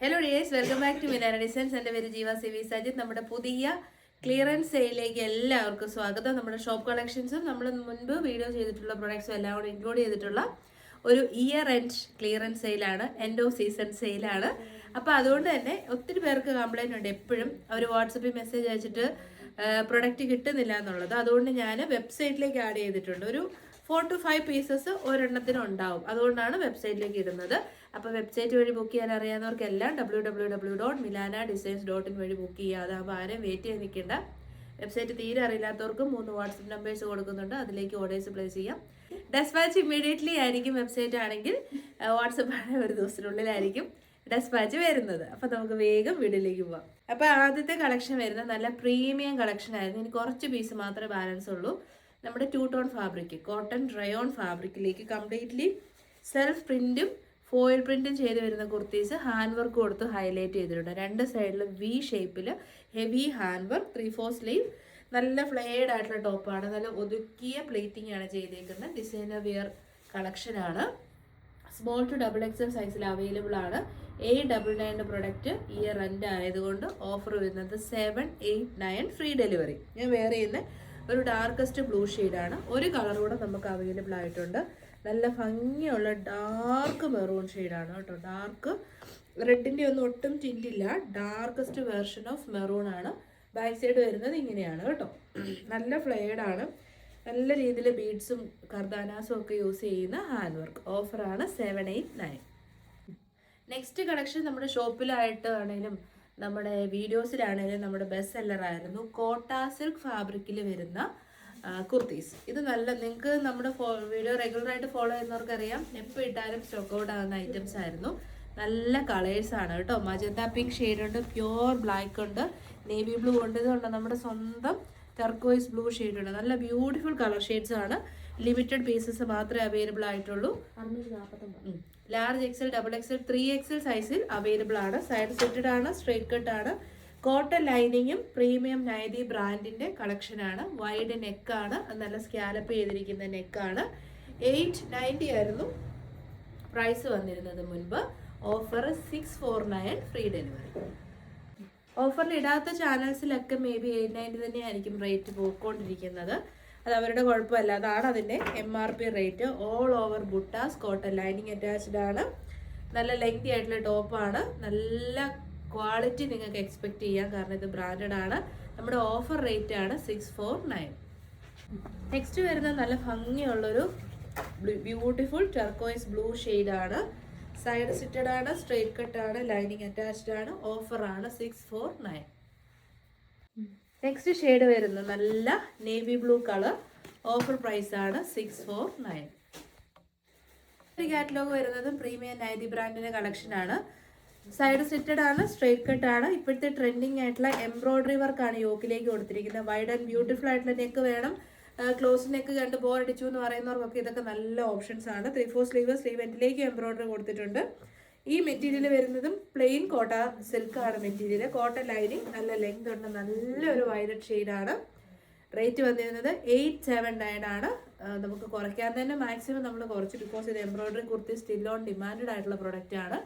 Hello dears, welcome back to Milana designs. എൻ്റെ പേര് ജീവ സി വി സജിത്. നമ്മുടെ പുതിയ ക്ലിയറൻസ് സെയിലിലേക്ക് എല്ലാവർക്കും സ്വാഗതം. നമ്മുടെ ഷോപ്പ് കളക്ഷൻസും നമ്മൾ മുൻപ് വീഡിയോ ചെയ്തിട്ടുള്ള പ്രൊഡക്ട്സും എല്ലാം കൂടി ഇൻക്ലൂഡ് ചെയ്തിട്ടുള്ള ഒരു ഇയർ എൻഡ് ക്ലിയറൻസ് സെയിലാണ്, എൻഡ് ഓഫ് സീസൺ സെയിലാണ്. അപ്പോൾ അതുകൊണ്ട് തന്നെ ഒത്തിരി പേർക്ക് കംപ്ലൈൻറ്റ് ഉണ്ട്, എപ്പോഴും അവർ വാട്സപ്പിൽ മെസ്സേജ് അയച്ചിട്ട് പ്രൊഡക്റ്റ് കിട്ടുന്നില്ല എന്നുള്ളത്. അതുകൊണ്ട് ഞാൻ വെബ്സൈറ്റിലേക്ക് ആഡ് ചെയ്തിട്ടുണ്ട്. ഒരു 4 to 5 പീസസ് ഒരെണ്ണത്തിന് ഉണ്ടാവും. അതുകൊണ്ടാണ് വെബ്സൈറ്റിലേക്ക് ഇടുന്നത്. അപ്പോൾ വെബ്സൈറ്റ് വഴി ബുക്ക് ചെയ്യാൻ അറിയാവുന്നവർക്കെല്ലാം www.milanadesigns.in വഴി ബുക്ക് ചെയ്യുക. അതാകുമ്പോൾ ആരെയും വെയിറ്റ് ചെയ്ത് നിൽക്കേണ്ട. വെബ്സൈറ്റ് തീരെ അറിയില്ലാത്തവർക്കും 3 വാട്സപ്പ് നമ്പേഴ്സ് കൊടുക്കുന്നുണ്ട്, അതിലേക്ക് ഓർഡേഴ്സ് പ്ലേസ് ചെയ്യാം. ഡെസ്പാച്ച് ഇമ്മീഡിയറ്റ്ലി ആയിരിക്കും. വെബ്സൈറ്റ് ആണെങ്കിൽ വാട്സപ്പ് ആണെങ്കിൽ ഒരു ദിവസത്തിനുള്ളിലായിരിക്കും ഡെസ്പാച്ച് വരുന്നത്. അപ്പോൾ നമുക്ക് വേഗം വീഡിയോയിലേക്ക് പോവാം. അപ്പോൾ ആദ്യത്തെ കളക്ഷൻ വരുന്നത് നല്ല പ്രീമിയം കളക്ഷൻ ആയിരുന്നു. ഇനി കുറച്ച് പീസ് മാത്രമേ ബാലൻസ് ഉള്ളൂ. നമ്മുടെ 2 ടോൺ ഫാബ്രിക്, കോട്ടൺ റയോൺ ഫാബ്രിക്കിലേക്ക് കംപ്ലീറ്റ്ലി സെൽഫ് പ്രിന്റും ഫോയിൽ പ്രിന്റും ചെയ്ത് വരുന്ന കുർത്തീസ് ഹാൻഡ് വർക്ക് കൊടുത്ത് ഹൈലൈറ്റ് ചെയ്തിട്ടുണ്ട്. 2 സൈഡിലും വി ഷേപ്പിൽ ഹെവി ഹാൻഡ് വർക്ക്, 3/4 സ്ലീവ്, നല്ല ഫ്ലെയർഡ് ആയിട്ടുള്ള ടോപ്പാണ്. നല്ല ഒതുക്കിയ പ്ലേറ്റിംഗ് ആണ് ചെയ്തേക്കുന്നത്. ഡിസൈനർ വിയർ കളക്ഷനാണ്. സ്മോൾ ടു XXL സൈസിൽ അവൈലബിൾ ആണ്. 899 പ്രൊഡക്റ്റ് ഇയർ എൻഡ് ആയതുകൊണ്ട് ഓഫർ വരുന്നത് 789 ഫ്രീ ഡെലിവറി. ഞാൻ വേറെ ചെയ്യുന്ന ഒരു ഡാർക്കസ്റ്റ് ബ്ലൂ ഷെയ്ഡാണ്. ഒരു കളർ കൂടെ നമുക്ക് അവൈലബിൾ ആയിട്ടുണ്ട്. നല്ല ഭംഗിയുള്ള ഡാർക്ക് മെറൂൺ ഷെയ്ഡാണ് കേട്ടോ. ഡാർക്ക് റെഡിൻ്റെ ഒന്നും ഒട്ടും ടിൻറ്റില്ല. ഡാർക്കസ്റ്റ് വേർഷൻ ഓഫ് മെറൂൺ ആണ്. ബാക്ക് സൈഡ് വരുന്നത് ഇങ്ങനെയാണ് കേട്ടോ. നല്ല ഫ്ലെയർഡാണ്. നല്ല രീതിയിൽ ബീഡ്സും കർദാനാസും ഒക്കെ യൂസ് ചെയ്യുന്ന ഹാൻഡ് വർക്ക്. ഓഫറാണ് 789. നെക്സ്റ്റ് കളക്ഷൻ നമ്മുടെ ഷോപ്പിലായിട്ട് ആണെങ്കിലും നമ്മുടെ വീഡിയോസിലാണെങ്കിലും നമ്മുടെ ബെസ്റ്റ് സെല്ലറായിരുന്നു. കോട്ട സിൽക്ക് ഫാബ്രിക്കിൽ വരുന്ന കുർത്തീസ്. ഇത് നല്ല, നിങ്ങൾക്ക് നമ്മുടെ വീഡിയോ റെഗുലറായിട്ട് ഫോളോ ചെയ്യുന്നവർക്കറിയാം, എപ്പോൾ ഇട്ടാലും സ്റ്റോക്ക് ഔട്ട് ആകുന്ന ഐറ്റംസ് ആയിരുന്നു. നല്ല കളേഴ്സാണ് കേട്ടോ. മജന്ത പിങ്ക് ഷെയ്ഡ് ഉണ്ട്, പ്യുവർ ബ്ലാക്ക് ഉണ്ട്, നേവി ബ്ലൂ ഉണ്ട്, ഇതുണ്ട് നമ്മുടെ സ്വന്തം ടർക്കോയിസ് ബ്ലൂ ഷെയ്ഡ് ഉണ്ട്. നല്ല ബ്യൂട്ടിഫുൾ കളർ ഷെയ്ഡ്സ് ആണ്. ലിമിറ്റഡ് പീസസ് മാത്രമേ അവൈലബിൾ ആയിട്ടുള്ളൂ. 649. ലാർജ് XL, XXL, 3XL സൈസിൽ അവൈലബിൾ ആണ്. സൈഡ് സെറ്റഡ് ആണ്, സ്ട്രൈറ്റ് കട്ട് ആണ്. കോട്ടൺ ലൈനിങ്ങും പ്രീമിയം നൈതി ബ്രാൻഡിന്റെ കളക്ഷനാണ്. വൈഡ് നെക്കാണ്, നല്ല സ്കാലപ്പ് ചെയ്തിരിക്കുന്ന നെക്കാണ്. 890 ആയിരുന്നു പ്രൈസ് വന്നിരുന്നത് മുൻപ്. Offer 649 free delivery. ഓഫറിൽ ഇടാത്ത ചാനൽസിലൊക്കെ മേ ബി 890 തന്നെയായിരിക്കും റേറ്റ് പോയിക്കൊണ്ടിരിക്കുന്നത്. അത് അവരുടെ കുഴപ്പമല്ല, അതാണ് അതിൻ്റെ MRP rate. All over buttas, cotton lining attached ആണ്. നല്ല ലെങ്തി ആയിട്ടുള്ള ടോപ്പാണ്. നല്ല ക്വാളിറ്റി നിങ്ങൾക്ക് എക്സ്പെക്ട് ചെയ്യാം, കാരണം ഇത് ബ്രാൻഡഡ് ആണ്. നമ്മുടെ ഓഫർ റേറ്റ് ആണ് 649. നെക്സ്റ്റ് വരുന്നത് നല്ല ഭംഗിയുള്ളൊരു ബ്യൂട്ടിഫുൾ ടർക്കോയിസ് ബ്ലൂ ഷെയ്ഡാണ്. സൈഡ് സിറ്റഡ് ആണ്, സ്ട്രൈറ്റ് കട്ട് ആണ്, ലൈനിങ് അറ്റാച്ച്ഡ് ആണ്. ഓഫറാണ് 649. നെക്സ്റ്റ് ഷെയ്ഡ് വരുന്നത് നല്ല navy blue colour. Offer price ആണ് 649. കാറ്റലോഗ് വരുന്നത് പ്രീമിയം നൈതി ബ്രാൻഡിന്റെ കളക്ഷൻ ആണ്. സൈഡ് സിറ്റഡ് ആണ്, സ്ട്രൈറ്റ് കട്ട് ആണ്. ഇപ്പോഴത്തെ ട്രെൻഡിങ് ആയിട്ടുള്ള എംബ്രോയിഡറി വർക്കാണ് യോക്കിലേക്ക് കൊടുത്തിരിക്കുന്നത്. വൈഡ് ആൻഡ് ബ്യൂട്ടിഫുൾ ആയിട്ടുള്ള നെക്ക് വേണം, ക്ലോസ് നെക്ക് കണ്ട് ബോറടിച്ചു എന്ന് പറയുന്നവർക്കൊക്കെ ഇതൊക്കെ നല്ല ഓപ്ഷൻസ് ആണ്. 3/4 സ്ലീവ് എൻഡിലേക്ക് എംബ്രോയിഡറി കൊടുത്തിട്ടുണ്ട്. ഈ മെറ്റീരിയൽ വരുന്നതും പ്ലെയിൻ കോട്ട സിൽക്ക് ആണ് മെറ്റീരിയൽ. കോട്ടൺ ലൈനിങ്, നല്ല ലെങ്ത് ഉണ്ട്, നല്ലൊരു വയലറ്റ് ഷെയ്ഡാണ്. റേറ്റ് വന്നിരുന്നത് 879 ആണ്. നമുക്ക് കുറയ്ക്കാൻ തന്നെ മാക്സിമം നമ്മൾ കുറച്ച്, ബിക്കോസ് ഇത് embroidery kurti still on demanded ആയിട്ടുള്ള പ്രൊഡക്റ്റ് ആണ്.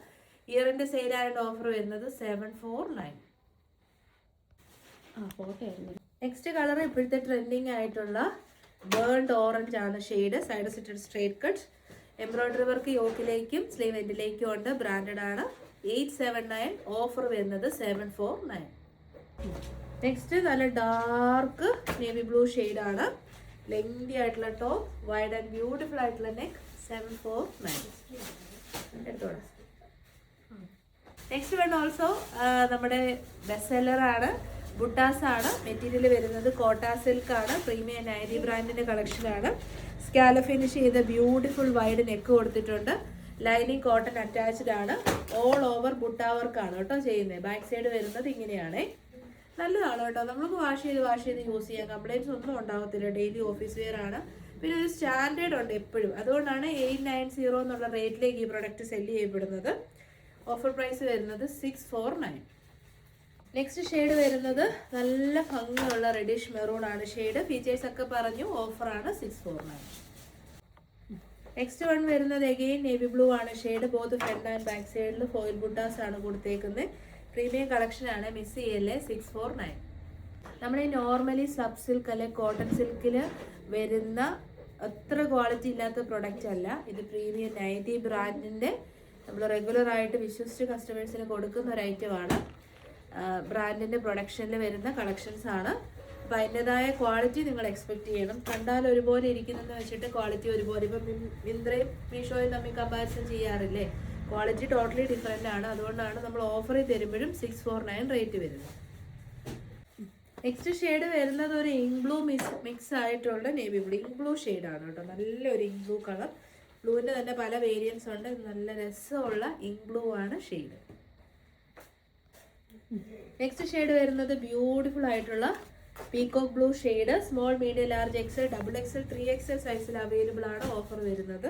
ഇയറിൻ്റെ സെയിലായിട്ട് ഓഫർ വരുന്നത് 749. നെക്സ്റ്റ് കളർ ഇപ്പോഴത്തെ ട്രെൻഡിങ് ആയിട്ടുള്ള ബേൺഡ് ഓറഞ്ച് ആണ് shade. Side slitted straight cut, embroidery work യോക്കിലേക്കും സ്ലീവ് എൻഡിലേക്കും ഉണ്ട്. ബ്രാൻഡഡ് ആണ്. 879. ഓഫർ വരുന്നത് 749. നെക്സ്റ്റ് നല്ല ഡാർക്ക് നേവി ബ്ലൂ ഷെയ്ഡാണ്. ലെങ്തി ആയിട്ടുള്ള ടോപ്പ്, വൈഡ് ആൻഡ് ബ്യൂട്ടിഫുൾ ആയിട്ടുള്ള നെക്ക്. 749 എടുത്തോളാം. നെക്സ്റ്റ് വൺ ഓൾസോ നമ്മുടെ ബെസ്റ്റ് സെല്ലറാണ്. ബുട്ടാസ് ആണ്. മെറ്റീരിയൽ വരുന്നത് കോട്ട സിൽക്ക് ആണ്. പ്രീമിയം നൈതി ബ്രാൻഡിന്റെ കളക്ഷനാണ്. സ്കാല ഫിനിഷ് ചെയ്ത ബ്യൂട്ടിഫുൾ വൈഡ് നെക്ക് കൊടുത്തിട്ടുണ്ട്. ലൈനിങ് കോട്ടൺ അറ്റാച്ച്ഡ് ആണ്. ഓൾ ഓവർ ബുട്ട വർക്കാണ് കേട്ടോ ചെയ്യുന്നത്. ബാക്ക് സൈഡ് വരുന്നത് ഇങ്ങനെയാണ്. നല്ലതാണ് കേട്ടോ. നമുക്ക് വാഷ് ചെയ്ത് യൂസ് ചെയ്യാം. കംപ്ലൈൻറ്റ്സ് ഒന്നും ഉണ്ടാകത്തില്ല. ഡെയിലി ഓഫീസ് വെയർ ആണ്. പിന്നെ ഒരു സ്റ്റാൻഡേർഡ് ഉണ്ട് എപ്പോഴും. അതുകൊണ്ടാണ് 890 എന്നുള്ള റേറ്റിലേക്ക് ഈ പ്രൊഡക്റ്റ് സെല്ല് ചെയ്യപ്പെടുന്നത്. ഓഫർ പ്രൈസ് വരുന്നത് 649. നെക്സ്റ്റ് ഷെയ്ഡ് വരുന്നത് നല്ല ഭംഗിയുള്ള റെഡിഷ് മെറൂൺ ആണ് ഷെയ്ഡ്. ഫീച്ചേഴ്സ് ഒക്കെ പറഞ്ഞു. ഓഫറാണ് 649. നെക്സ്റ്റ് വൺ വരുന്നത് എഗെയിൻ നേവി ബ്ലൂ ആണ് shade. Both front and back സൈഡിൽ ഫോയിൽ ബുട്ടാസ് ആണ് കൊടുത്തേക്കുന്നത്. പ്രീമിയം കളക്ഷൻ ആണ്, മിസ് ചെയ്യല്ലേ. 649. നമ്മൾ ഈ നോർമലി സബ് സിൽക്ക് അല്ലെ കോട്ടൺ സിൽക്കിൽ വരുന്ന അത്ര ക്വാളിറ്റി ഇല്ലാത്ത പ്രൊഡക്റ്റ് അല്ല ഇത്. പ്രീമിയം നൈറ്റി ബ്രാൻഡിൻ്റെ നമ്മൾ റെഗുലറായിട്ട് വിശ്വസിച്ച് കസ്റ്റമേഴ്സിന് കൊടുക്കുന്ന ഒരു ഐറ്റമാണ്. ബ്രാൻഡിൻ്റെ പ്രൊഡക്ഷനിൽ വരുന്ന കളക്ഷൻസ് ആണ്. അപ്പോൾ അതിൻ്റെതായ ക്വാളിറ്റി നിങ്ങൾ എക്സ്പെക്ട് ചെയ്യണം. കണ്ടാൽ ഒരുപോലെ ഇരിക്കുന്നതെന്ന് വെച്ചിട്ട് ക്വാളിറ്റി ഒരുപോലെ, ഇപ്പം മിന്ത്രയും മീഷോയും തമ്മിൽ കമ്പാരിസൺ ചെയ്യാറില്ലേ, ക്വാളിറ്റി ടോട്ടലി ഡിഫറെൻ്റ് ആണ്. അതുകൊണ്ടാണ് നമ്മൾ ഓഫറിൽ തരുമ്പോഴും 649 റേറ്റ് വരുന്നത്. നെക്സ്റ്റ് ഷെയ്ഡ് വരുന്നത് ഒരു ഇങ്ക് ബ്ലൂ മിക്സ് ആയിട്ടുള്ള നേവി ബ്ലൂ. ഇങ്ക് ബ്ലൂ ഷെയ്ഡാണ് കേട്ടോ, നല്ലൊരു ഇങ്ക് ബ്ലൂ കളർ. ബ്ലൂവിൻ്റെ തന്നെ പല വേരിയൻസ് ഉണ്ട്. നല്ല രസമുള്ള ഇങ്ക് ബ്ലൂ ആണ് ഷെയ്ഡ്. നെക്സ്റ്റ് ഷെയ്ഡ് വരുന്നത് ബ്യൂട്ടിഫുൾ ആയിട്ടുള്ള peacock blue shade. Small, medium, large, XL, double XL, 3XL സൈസിൽ അവൈലബിൾ ആണ്. ഓഫർ വരുന്നത്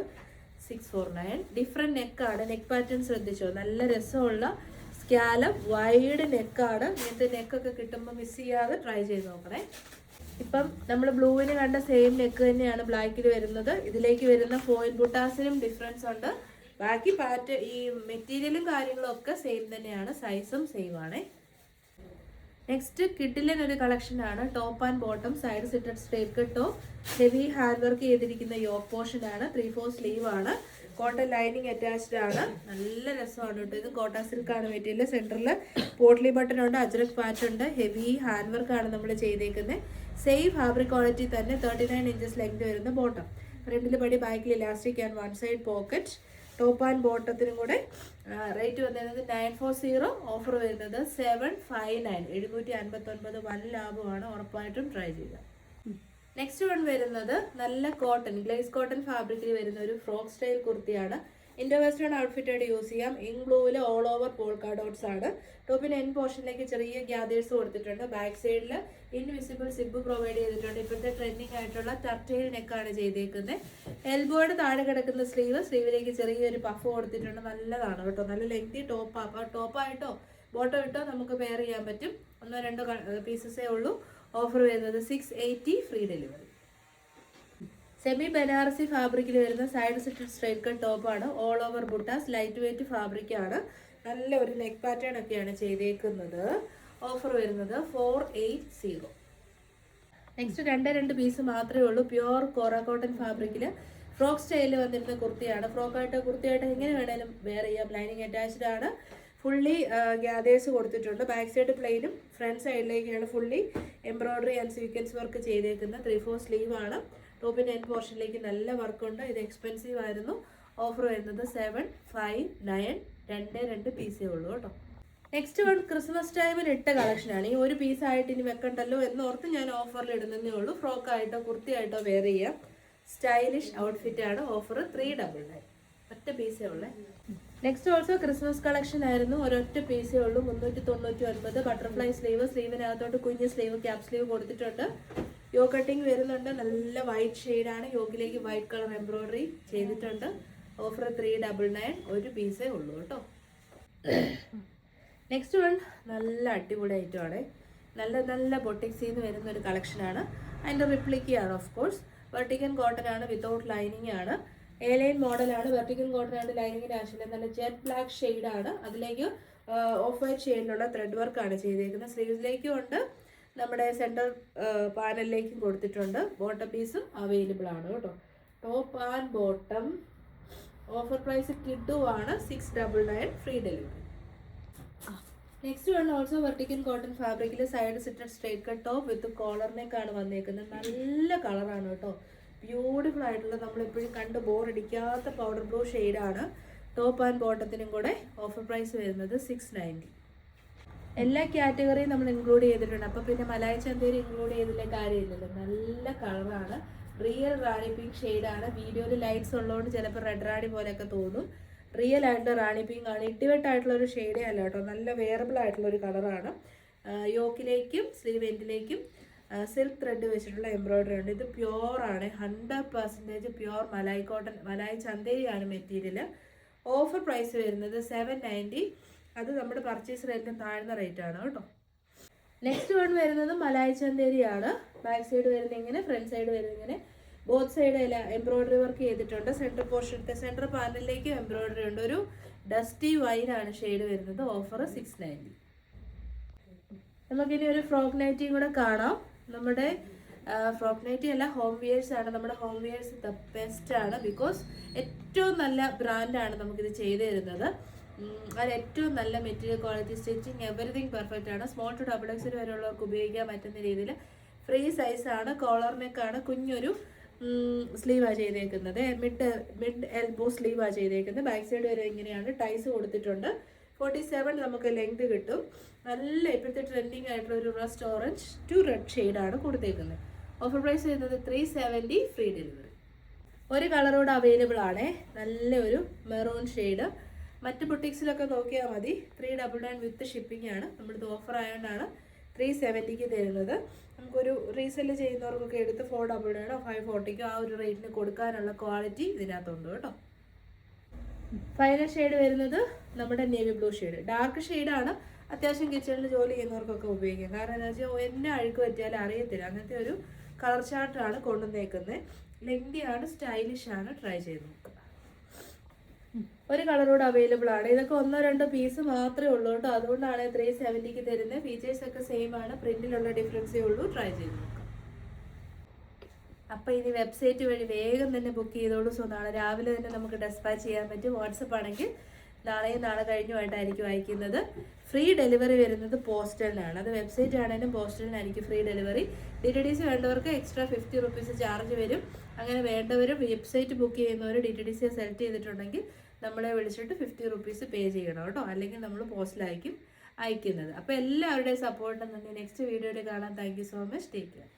649. ഡിഫറെൻറ്റ് നെക്കാണ്. നെക്ക് പാറ്റേൺ ശ്രദ്ധിച്ചോ, നല്ല രസമുള്ള സ്കാലം വൈഡ് നെക്കാണ്. ഇങ്ങനത്തെ നെക്കൊക്കെ കിട്ടുമ്പോൾ മിസ് ചെയ്യാതെ ട്രൈ ചെയ്ത് നോക്കണേ. ഇപ്പം നമ്മൾ ബ്ലൂവിന് കണ്ട സെയിം നെക്ക് തന്നെയാണ് ബ്ലാക്കിൽ വരുന്നത്. ഇതിലേക്ക് വരുന്ന ഫോയിൽ ബുട്ടാസിനും ഡിഫറൻസ് ഉണ്ട്. ബാക്കി ഈ മെറ്റീരിയലും കാര്യങ്ങളും ഒക്കെ സെയിം തന്നെയാണ്. സൈസും സെയിം ആണ്. നെക്സ്റ്റ് കിഡിലിന് ഒരു കളക്ഷനാണ്. Top and bottom, side slitted straight cut top, heavy hand work ചെയ്തിരിക്കുന്ന യോക്ക് പോർഷൻ ആണ്. 3/4 സ്ലീവ് ആണ്. കോട്ടൺ ലൈനിങ് അറ്റാച്ച്ഡ് ആണ്. നല്ല രസമാണ് കേട്ടോ. ഇത് കോട്ടൺ സിൽക്കാണ് മെറ്റീരിയൽ. സെൻറ്ററിൽ പോട്ട്ലി ബട്ടൺ ഉണ്ട്, അജ്രക് പാച്ച് ഉണ്ട്. ഹെവി ഹാൻഡ് വർക്കാണ് നമ്മൾ ചെയ്തേക്കുന്നത്. സെയിം ഫാബ്രിക് ക്വാളിറ്റി തന്നെ. 39 ഇഞ്ചസ് ലെങ്ത് വരുന്ന ബോട്ടം. ഫ്രണ്ടിൽ പടി, ബാക്കിൽ elastic and one side pocket. Top and ബോട്ടത്തിനും കൂടെ റേറ്റ് വന്നിരുന്നത് 940. ഓഫർ വരുന്നത് 759. 759. വൻ ലാഭമാണ്. ഉറപ്പായിട്ടും ട്രൈ ചെയ്യുക. നെക്സ്റ്റ് വൺ വരുന്നത് നല്ല കോട്ടൺ, ഗ്ലേസ് കോട്ടൺ ഫാബ്രിക്കിൽ വരുന്ന ഒരു ഫ്രോക്ക് സ്റ്റൈൽ കുർത്തിയാണ്. ഇൻഡോ വെസ്റ്റേൺ ഔട്ട്ഫിറ്റ് ആയിട്ട് യൂസ് ചെയ്യാം. ഇങ്ക് ബ്ലൂവിൽ ഓൾ ഓവർ പോൾക്കാ ഡോട്ട്സ് ആണ്. ടോപ്പിന് എൻ പോർഷനിലേക്ക് ചെറിയ ഗ്യാദേഴ്സ് കൊടുത്തിട്ടുണ്ട്. ബാക്ക് സൈഡിൽ ഇൻവിസിബിൾ സിബ് പ്രൊവൈഡ് ചെയ്തിട്ടുണ്ട്. ഇപ്പോഴത്തെ ട്രെൻഡിങ് ആയിട്ടുള്ള ടർട്ടൈൽ നെക്കാണ് ചെയ്തേക്കുന്നത്. എൽബോയുടെ താഴെ കിടക്കുന്ന സ്ലീവിലേക്ക് ചെറിയൊരു പഫ് കൊടുത്തിട്ടുണ്ട്. നല്ലതാണ് കേട്ടോ. നല്ല ലെങ്തി ടോപ്പായിട്ടോ ബോട്ടം ഇട്ടോ നമുക്ക് പെയർ ചെയ്യാൻ പറ്റും. 1-2 പീസസേ ഉള്ളൂ. ഓഫർ വരുന്നത് 680, ഫ്രീ ഡെലിവറി. സെമി ബനാറസി ഫാബ്രിക്കിൽ വരുന്ന സൈഡ് സിറ്റഡ് സ്ട്രൈറ്റ് കട്ട് ടോപ്പാണ്. All over buttas, light weight ഫാബ്രിക്കാണ്. നല്ല ഒരു നെക്ക് പാറ്റേൺ ഒക്കെയാണ് ചെയ്തേക്കുന്നത്. ഓഫർ വരുന്നത് 480. നെക്സ്റ്റ് 2 പീസ് മാത്രമേ ഉള്ളൂ. പ്യുവർ കോറ കോട്ടൺ ഫാബ്രിക്കിൽ ഫ്രോക്ക് സ്റ്റൈലിൽ വന്നിരുന്ന കുർത്തിയാണ്. ഫ്രോക്കായിട്ടോ കുർത്തിയായിട്ടോ എങ്ങനെ വേണേലും വെയർ ചെയ്യാം. ലൈനിങ് അറ്റാച്ച്ഡ് ആണ്. ഫുള്ളി ഗ്യാദേഴ്സ് കൊടുത്തിട്ടുണ്ട്. ബാക്ക് സൈഡ് പ്ലെയിനും ഫ്രണ്ട് സൈഡിലേക്കാണ് fully embroidery and sequence work ചെയ്തേക്കുന്നത്. 3/4 സ്ലീവ് ആണ്. ടോപ്പിൻ്റെ എൻ പോർഷനിലേക്ക് നല്ല വർക്കുണ്ട്. ഇത് എക്സ്പെൻസീവ് ആയിരുന്നു. ഓഫർ വരുന്നത് 759. 2 പീസേ ഉള്ളൂ കേട്ടോ. നെക്സ്റ്റ് വൺ ക്രിസ്മസ് ടൈമിൽ ഇട്ട കളക്ഷനാണ്. ഈ ഒരു പീസായിട്ട് ഇനി വെക്കണ്ടല്ലോ എന്നോർത്ത് ഞാൻ ഓഫറിൽ ഇടുന്നതേ ഉള്ളൂ. ഫ്രോക്കായിട്ടോ കുർത്തിയായിട്ടോ വെയർ ചെയ്യാം. സ്റ്റൈലിഷ് ഔട്ട്ഫിറ്റ് ആണ്. ഓഫർ 399. ഒറ്റ പീസേ ഉള്ളേ. നെക്സ്റ്റ് ഓൾസോ ക്രിസ്മസ് കളക്ഷൻ ആയിരുന്നു. ഒരൊറ്റ പീസേ ഉള്ളൂ. 399. ബട്ടർഫ്ലൈ സ്ലീവ്, സ്ലീവിനകത്തോട്ട് കുഞ്ഞ് സ്ലീവ്, ക്യാപ് സ്ലീവ് കൊടുത്തിട്ടുണ്ട്. യോ കട്ടിങ് വരുന്നുണ്ട്. നല്ല വൈറ്റ് ഷെയ്ഡാണ്. യോഗിലേക്ക് വൈറ്റ് കളർ എംബ്രോയ്ഡറി ചെയ്തിട്ടുണ്ട്. ഓഫർ 399. ഒരു പീസേ ഉള്ളൂ കേട്ടോ. നെക്സ്റ്റ് വൺ നല്ല അടിപൊളി ഐറ്റമാണ്. നല്ല ബൊട്ടിക്സിന്ന് വരുന്ന ഒരു കളക്ഷനാണ്. അതിൻ്റെ റിപ്ലിക്കയാണ് ഓഫ് കോഴ്സ്. വെർട്ടിക്കൻ കോട്ടൺ ആണ്, വിത്തൗട്ട് ലൈനിങ് ആണ്. എ-ലൈൻ മോഡലാണ്. വെർട്ടിക്കൽ കോട്ടൺ ആണ്, ലൈനിങ്ങിന് ആവശ്യമില്ല. നല്ല ജെറ്റ് ബ്ലാക്ക് ഷെയ്ഡാണ്. അതിലേക്ക് ഓഫ് വൈറ്റ് ഷെയ്ഡിലുള്ള ത്രെഡ് വർക്കാണ് ചെയ്തേക്കുന്നത്. സ്ലീവ്സിലേക്കും ഉണ്ട്, നമ്മുടെ സെൻറ്റർ പാനലിലേക്കും കൊടുത്തിട്ടുണ്ട്. ബോട്ടം പീസും അവൈലബിൾ ആണ് കേട്ടോ. Top and bottom. Offer price കിഡുവാണ് 699, free delivery. Next one also vertical cotton ഫാബ്രിക്കിൽ side slitted straight cut top with collar നെക്കാണ് വന്നേക്കുന്നത്. നല്ല കളറാണ് കേട്ടോ. ബ്യൂട്ടിഫുൾ ആയിട്ടുള്ള, നമ്മളെപ്പോഴും കണ്ട് ബോറടിക്കാത്ത പൗഡർ ബ്ലൂ ഷെയ്ഡാണ്. ടോപ്പ് ആൻഡ് ബോട്ടത്തിനും കൂടെ ഓഫർ പ്രൈസ് വരുന്നത് 690. എല്ലാ കാറ്റഗറിയും നമ്മൾ ഇൻക്ലൂഡ് ചെയ്തിട്ടുണ്ട്. അപ്പോൾ പിന്നെ മലായ് ചന്തേരി ഇൻക്ലൂഡ് ചെയ്തില്ല കാര്യമില്ലല്ലോ. നല്ല കളറാണ്. റിയൽ റാണി പിങ്ക് ഷെയ്ഡാണ്. വീഡിയോയിൽ ലൈറ്റ്സ് ഉള്ളതുകൊണ്ട് ചിലപ്പോൾ റെഡ് റാണി പോലെയൊക്കെ തോന്നും. റിയൽ ആയിട്ടുള്ള റാണി പിങ്ക് ആണ്. ഇട്ടിവെട്ടായിട്ടുള്ള ഒരു ഷെയ്ഡേ അല്ല കേട്ടോ. നല്ല വെയറബിൾ ആയിട്ടുള്ള ഒരു കളറാണ്. യോക്കിലേക്കും സ്ലീവ് എൻഡിലേക്കും സിൽക്ക് ത്രെഡ് വെച്ചിട്ടുള്ള എംബ്രോയ്ഡറി ഉണ്ട്. ഇത് പ്യുവറാണ്. 100% പ്യുവർ മലായ് കോട്ടൺ, മലായ് ചന്തേരിയാണ് മെറ്റീരിയൽ. ഓഫർ പ്രൈസ് വരുന്നത് 790. അത് നമ്മുടെ പർച്ചേസ് റേറ്റിന് താഴ്ന്ന റേറ്റ് ആണ് കേട്ടോ. നെക്സ്റ്റ് വൺ വരുന്നത് മലായ് ചന്തേരിയാണ്. ബാക്ക് സൈഡ് വരുന്ന ഇങ്ങനെ, ഫ്രണ്ട് സൈഡ് വരുന്ന ഇങ്ങനെ. ബോത്ത് സൈഡ് എംബ്രോയിഡറി വർക്ക് ചെയ്തിട്ടുണ്ട്. സെൻറ്റർ പാനലിലേക്കും എംബ്രോയിഡറി ഉണ്ട്. ഒരു ഡസ്റ്റി വൈൻ ആണ് ഷെയ്ഡ് വരുന്നത്. ഓഫർ 690. നമുക്കിനി ഒരു ഫ്രോക്ക് നൈറ്റിയും കൂടെ കാണാം. നമ്മുടെ ഫ്രോക്ക് നൈറ്റി അല്ല, ഹോം വിയേഴ്സ് ആണ്. നമ്മുടെ ഹോം വിയേഴ്സ് ദ ബെസ്റ്റ് ആണ്. ബിക്കോസ് ഏറ്റവും നല്ല ബ്രാൻഡാണ് നമുക്കിത് ചെയ്തു തരുന്നത്. അത് ഏറ്റവും നല്ല material quality, stitching, everything perfect ആണ്. സ്മോൾ ടു ഡബിൾ എക്സിൽ വരെയുള്ളവർക്ക് ഉപയോഗിക്കാൻ പറ്റുന്ന രീതിയിൽ ഫ്രീ സൈസാണ്. കോളർ നെക്കാണ്. കുഞ്ഞൊരു സ്ലീവാണ് ചെയ്തേക്കുന്നത്. മിഡ് എൽബോ സ്ലീവാണ് ചെയ്തേക്കുന്നത്. ബാക്ക് സൈഡ് വരെ ഇങ്ങനെയാണ്. ടൈസ് കൊടുത്തിട്ടുണ്ട്. 47 നമുക്ക് ലെങ്ത് കിട്ടും. നല്ല ഇപ്പോഴത്തെ ട്രെൻഡിങ് ആയിട്ടുള്ള ഒരു റസ്റ്റ് ഓറഞ്ച് ടു റെഡ് ഷെയ്ഡാണ് കൊടുത്തേക്കുന്നത്. ഓഫർ പ്രൈസ് ചെയ്യുന്നത് 370, ഫ്രീ ഡെലിവറി. ഒരു കളറോട് അവൈലബിൾ ആണ്. നല്ല ഒരു മെറൂൺ ഷെയ്ഡ്. മറ്റ് ബുട്ടിക്സിലൊക്കെ നോക്കിയാൽ മതി. 399 വിത്ത് ഷിപ്പിംഗ് ആണ്. നമ്മളിത് ഓഫർ ആയതുകൊണ്ടാണ് 370 തരുന്നത്. നമുക്കൊരു റീസെല് ചെയ്യുന്നവർക്കൊക്കെ എടുത്ത് 499 540 ആ ഒരു റേറ്റിന് കൊടുക്കാനുള്ള ക്വാളിറ്റി ഇതിനകത്തുണ്ട് കേട്ടോ. ഫൈനൽ ഷെയ്ഡ് വരുന്നത് നമ്മുടെ നേവി ബ്ലൂ ഷെയ്ഡ്. ഡാർക്ക് ഷെയ്ഡാണ്. അത്യാവശ്യം കിച്ചണിൽ ജോലി ചെയ്യുന്നവർക്കൊക്കെ ഉപയോഗിക്കാം. കാരണം എന്താ വെച്ചാൽ എന്നെ അഴുക്ക് പറ്റിയാലും അറിയത്തില്ല. അങ്ങനത്തെ ഒരു കളർ ചാർട്ടാണ് കൊണ്ടുവന്നേക്കുന്നത്. ലെങ്തിയാണ്, സ്റ്റൈലിഷ് ആണ്. ട്രൈ ചെയ്ത് നോക്കുക. ഒരു കളറോട് അവൈലബിൾ ആണ്. ഇതൊക്കെ 1-2 പീസ് മാത്രമേ ഉള്ളൂ കേട്ടോ. അതുകൊണ്ടാണ് 370 തരുന്നത്. ഫീച്ചേഴ്സ് ഒക്കെ സെയിം ആണ്. പ്രിന്റിലുള്ള ഡിഫറൻസേ ഉള്ളൂ. ട്രൈ ചെയ്ത് നോക്കാം. അപ്പോൾ ഇനി വെബ്സൈറ്റ് വഴി വേഗം തന്നെ ബുക്ക് ചെയ്തോളൂ. സോ നാളെ രാവിലെ തന്നെ നമുക്ക് ഡെസ്പാച്ച് ചെയ്യാൻ പറ്റും. വാട്സപ്പ് ആണെങ്കിൽ നാളെയും നാളെ കഴിഞ്ഞുമായിട്ടായിരിക്കും അയക്കുന്നത്. ഫ്രീ ഡെലിവറി വരുന്നത് പോസ്റ്റലിനാണ്. അത് വെബ്സൈറ്റ് ആണെങ്കിലും പോസ്റ്റലിനായിരിക്കും ഫ്രീ ഡെലിവറി. DTDC വേണ്ടവർക്ക് എക്സ്ട്രാ 50 റുപ്പീസ് ചാർജ് വരും. അങ്ങനെ വേണ്ടവർ വെബ്സൈറ്റ് ബുക്ക് ചെയ്യുന്നവർ DTDC സെലക്ട് ചെയ്തിട്ടുണ്ടെങ്കിൽ നമ്മളെ വിളിച്ചിട്ട് 50 റുപ്പീസ് പേ ചെയ്യണം കേട്ടോ. അല്ലെങ്കിൽ നമ്മൾ പോസ്റ്റിലായിരിക്കും അയക്കുന്നത്. അപ്പോൾ എല്ലാവരുടെയും സപ്പോർട്ട് തന്നെ നെക്സ്റ്റ് വീഡിയോയിൽ കാണാം. Thank you so much. Take care.